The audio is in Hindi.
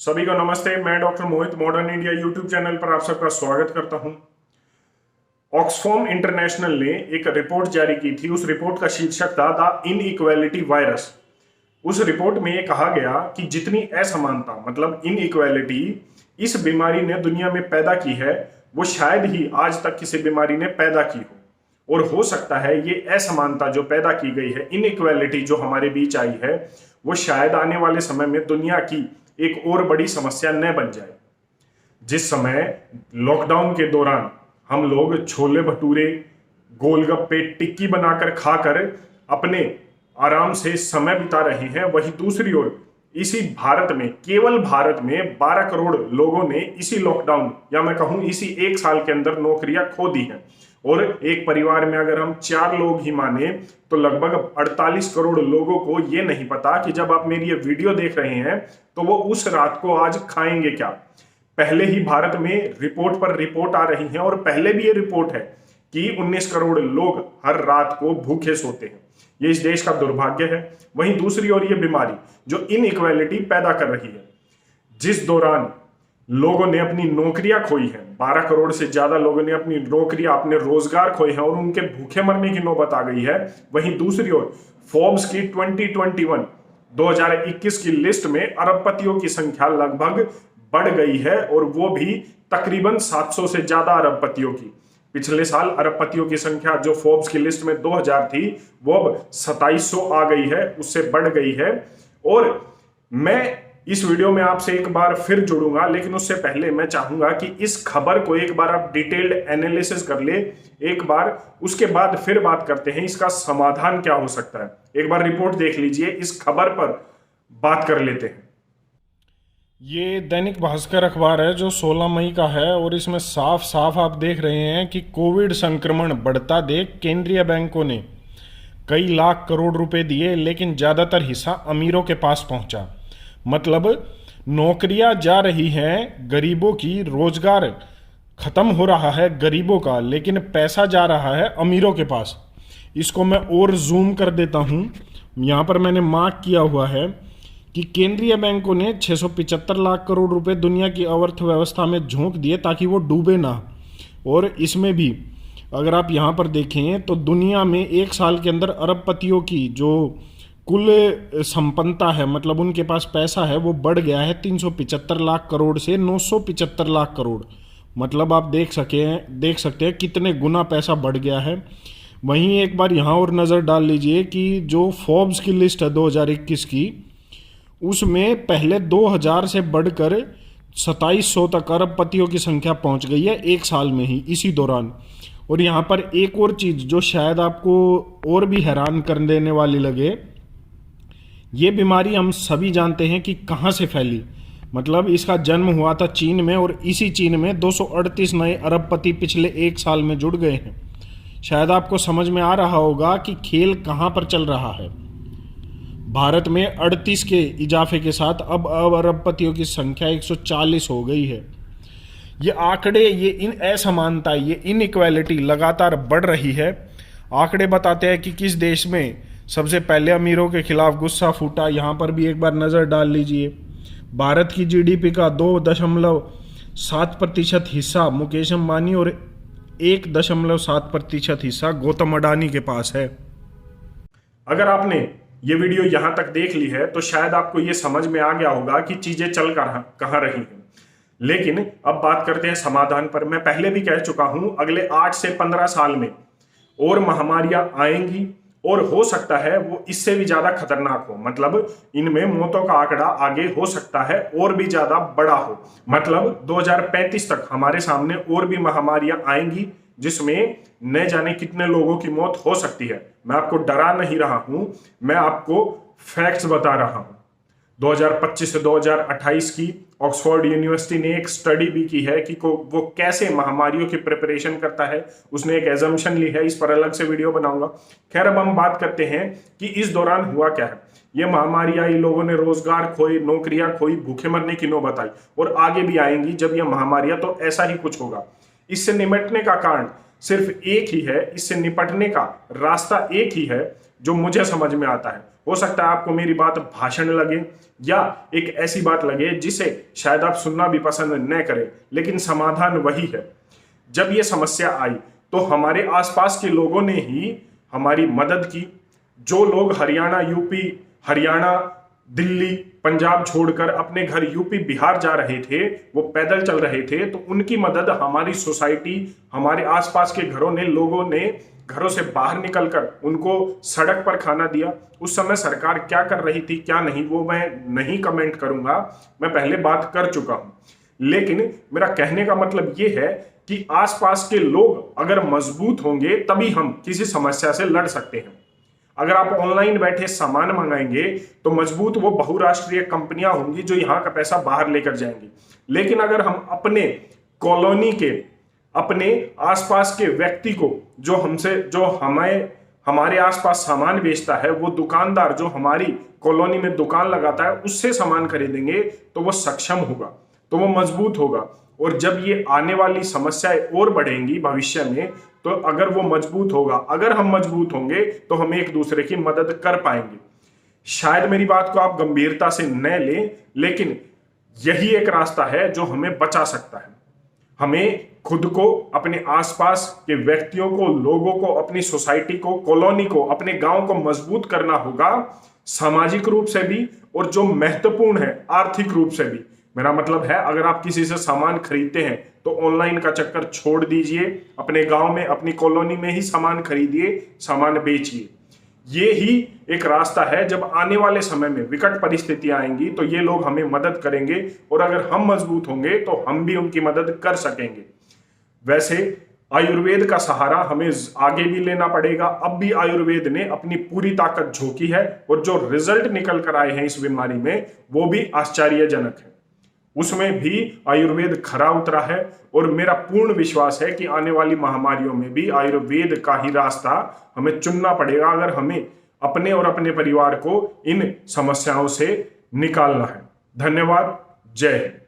सभी को नमस्ते। मैं डॉक्टर मोहित मॉडर्न इंडिया यूट्यूब चैनल पर आप सबका स्वागत करता हूं। ऑक्सफैम इंटरनेशनल ने एक रिपोर्ट जारी की थी। उस रिपोर्ट का शीर्षक था द इनइक्वालिटी वायरस। उस रिपोर्ट में यह कहा गया कि जितनी असमानता मतलब इनइक्वालिटी इस बीमारी ने दुनिया में पैदा की है, वो शायद ही आज तक किसी बीमारी ने पैदा की हो। और हो सकता है ये असमानता जो पैदा की गई है, इनइक्वालिटी जो हमारे बीच आई है, वो शायद आने वाले समय में दुनिया की एक और बड़ी समस्या न बन जाए। जिस समय लॉकडाउन के दौरान हम लोग छोले भटूरे, गोलगप्पे, टिक्की बनाकर खाकर अपने आराम से समय बिता रहे हैं, वहीं दूसरी ओर इसी भारत में, केवल भारत में 12 करोड़ लोगों ने इसी लॉकडाउन या मैं कहूं इसी एक साल के अंदर नौकरियां खो दी हैं। और एक परिवार में अगर हम 4 लोग ही माने तो लगभग 48 करोड़ लोगों को ये नहीं पता कि जब आप मेरी ये वीडियो देख रहे हैं तो वो उस रात को आज खाएंगे क्या। पहले ही भारत में रिपोर्ट पर रिपोर्ट आ रही हैं और पहले भी ये रिपोर्ट है कि 19 करोड़ लोग हर रात को भूखे सोते हैं। ये इस देश का दुर्भाग्य है। वहीं दूसरी ओर ये बीमारी जो इनइक्वालिटी पैदा कर रही है, जिस दौरान लोगों ने अपनी नौकरियां खोई हैं, 12 करोड़ से ज्यादा लोगों ने अपनी नौकरियां, अपने रोजगार खोए हैं और उनके भूखे मरने की नौबत आ गई है। वहीं दूसरी ओर फोर्ब्स की 2021 की लिस्ट में अरबपतियों की संख्या लगभग बढ़ गई है और वो भी तकरीबन 700 से ज्यादा अरबपतियों की। पिछले साल अरबपतियों की संख्या जो फोर्ब्स की लिस्ट में 2000 थी, वो अब 2700 आ गई है, उससे बढ़ गई है। और मैं इस वीडियो में आपसे एक बार फिर जुड़ूंगा, लेकिन उससे पहले मैं चाहूंगा कि इस खबर को एक बार आप डिटेल्ड एनालिसिस कर ले एक बार, उसके बाद फिर बात करते हैं इसका समाधान क्या हो सकता है। एक बार रिपोर्ट देख लीजिए, इस खबर पर बात कर लेते हैं। ये दैनिक भास्कर अखबार है जो 16 मई का है और इसमें साफ साफ आप देख रहे हैं कि कोविड संक्रमण बढ़ता देख केंद्रीय बैंकों ने कई लाख करोड़ रुपए दिए, लेकिन ज़्यादातर हिस्सा अमीरों के पास पहुंचा। मतलब नौकरियां जा रही हैं गरीबों की, रोजगार खत्म हो रहा है गरीबों का, लेकिन पैसा जा रहा है अमीरों के पास। इसको मैं और जूम कर देता हूं। यहां पर मैंने मार्क किया हुआ है कि केंद्रीय बैंकों ने 675 लाख करोड़ रुपए दुनिया की अर्थव्यवस्था में झोंक दिए ताकि वो डूबे ना। और इसमें भी अगर आप यहाँ पर देखें तो दुनिया में एक साल के अंदर अरबपतियों की जो कुल संपन्नता है, मतलब उनके पास पैसा है, वो बढ़ गया है 375 लाख करोड़ से 975 लाख करोड़। मतलब आप देख सकते हैं कितने गुना पैसा बढ़ गया है। वहीं एक बार यहाँ और नज़र डाल लीजिए कि जो फोर्ब्स की लिस्ट है 2021 की, उसमें पहले 2000 से बढ़कर 2700 तक अरबपतियों की संख्या पहुंच गई है एक साल में ही, इसी दौरान। और यहाँ पर एक और चीज़ जो शायद आपको और भी हैरान कर देने वाली लगे, ये बीमारी हम सभी जानते हैं कि कहाँ से फैली। मतलब इसका जन्म हुआ था चीन में और इसी चीन में 238 नए अरबपति पिछले एक साल में जुड़ गए हैं। शायद आपको समझ में आ रहा होगा कि खेल कहाँ पर चल रहा है। भारत में 38 के इजाफे के साथ अब अरबपतियों की संख्या 140 हो गई है। ये आंकड़े, ये इन असमानता, ये इनइक्वालिटी लगातार बढ़ रही है। आंकड़े बताते हैं कि किस देश में सबसे पहले अमीरों के खिलाफ गुस्सा फूटा। यहाँ पर भी एक बार नज़र डाल लीजिए। भारत की जीडीपी का 2.7% हिस्सा मुकेश अंबानी और 1.7% हिस्सा गौतम अडानी के पास है। अगर आपने ये वीडियो यहां तक देख ली है तो शायद आपको ये समझ में आ गया होगा कि चीजें चल कहां रही हैं। लेकिन अब बात करते हैं समाधान पर। मैं पहले भी कह चुका हूं, अगले 8 से 15 साल में और महामारियां आएंगी और हो सकता है वो इससे भी ज्यादा खतरनाक हो। मतलब इनमें मौतों का आंकड़ा आगे हो सकता है और भी ज्यादा बड़ा हो। मतलब 2035 तक हमारे सामने और भी महामारियां आएंगी जिसमें न जाने कितने लोगों की मौत हो सकती है। मैं आपको डरा नहीं रहा हूं, मैं आपको फैक्ट्स बता रहा हूं। 2025 से 2028 की ऑक्सफोर्ड यूनिवर्सिटी ने एक स्टडी भी की है कि वो कैसे महामारियों की प्रिपरेशन करता है। उसने एक एजम्पशन ली है, इस पर अलग से वीडियो बनाऊंगा। खैर, अब हम बात करते हैं कि इस दौरान हुआ क्या है। ये महामारी आई, लोगों ने रोजगार खोए, नौकरियां खोई, भूखे मरने की नौबत आई और आगे भी आएंगी जब ये महामारियां, तो ऐसा ही कुछ होगा। इससे निपटने का कारण सिर्फ एक ही है, इससे निपटने का रास्ता एक ही है, जो मुझे समझ में आता है। हो सकता है आपको मेरी बात भाषण लगे या एक ऐसी बात लगे जिसे शायद आप सुनना भी पसंद न करें, लेकिन समाधान वही है। जब ये समस्या आई तो हमारे आसपास के लोगों ने ही हमारी मदद की। जो लोग हरियाणा, यूपी, हरियाणा, दिल्ली, पंजाब छोड़कर अपने घर यूपी, बिहार जा रहे थे, वो पैदल चल रहे थे, तो उनकी मदद हमारी सोसाइटी, हमारे आसपास के घरों ने, लोगों ने घरों से बाहर निकलकर उनको सड़क पर खाना दिया। उस समय सरकार क्या कर रही थी, क्या नहीं, वो मैं नहीं कमेंट करूंगा, मैं पहले बात कर चुका हूं। लेकिन मेरा कहने का मतलब ये है कि आसपास के लोग अगर मजबूत होंगे तभी हम किसी समस्या से लड़ सकते हैं। अगर आप ऑनलाइन बैठे सामान मंगाएंगे तो मजबूत वो बहुराष्ट्रीय कंपनियां होंगी जो यहां का पैसा बाहर लेकर जाएंगी। लेकिन अगर हम अपने कॉलोनी के, अपने आसपास के व्यक्ति को, जो हमारे आसपास सामान बेचता है, वो दुकानदार जो हमारी कॉलोनी में दुकान लगाता है, उससे सामान खरीदेंगे तो वो सक्षम होगा, तो वो मजबूत होगा। और जब ये आने वाली समस्याएं और बढ़ेंगी भविष्य में, तो अगर वो मजबूत होगा, अगर हम मजबूत होंगे तो हम एक दूसरे की मदद कर पाएंगे। शायद मेरी बात को आप गंभीरता से न लें, लेकिन यही एक रास्ता है जो हमें बचा सकता है। हमें खुद को, अपने आसपास के व्यक्तियों को, लोगों को, अपनी सोसाइटी को, कॉलोनी को, अपने गांव को मजबूत करना होगा, सामाजिक रूप से भी और जो महत्वपूर्ण है आर्थिक रूप से भी। मेरा मतलब है, अगर आप किसी से सामान खरीदते हैं तो ऑनलाइन का चक्कर छोड़ दीजिए, अपने गांव में, अपनी कॉलोनी में ही सामान खरीदिए, सामान बेचिए। ये ही एक रास्ता है। जब आने वाले समय में विकट परिस्थितियां आएंगी तो ये लोग हमें मदद करेंगे, और अगर हम मजबूत होंगे तो हम भी उनकी मदद कर सकेंगे। वैसे आयुर्वेद का सहारा हमें आगे भी लेना पड़ेगा। अब भी आयुर्वेद ने अपनी पूरी ताकत झोंकी है, और जो रिजल्ट निकल कर आए हैं इस बीमारी में वो भी आश्चर्यजनक है। उसमें भी आयुर्वेद खरा उतरा है, और मेरा पूर्ण विश्वास है कि आने वाली महामारियों में भी आयुर्वेद का ही रास्ता हमें चुनना पड़ेगा, अगर हमें अपने और अपने परिवार को इन समस्याओं से निकालना है। धन्यवाद। जय हिंद।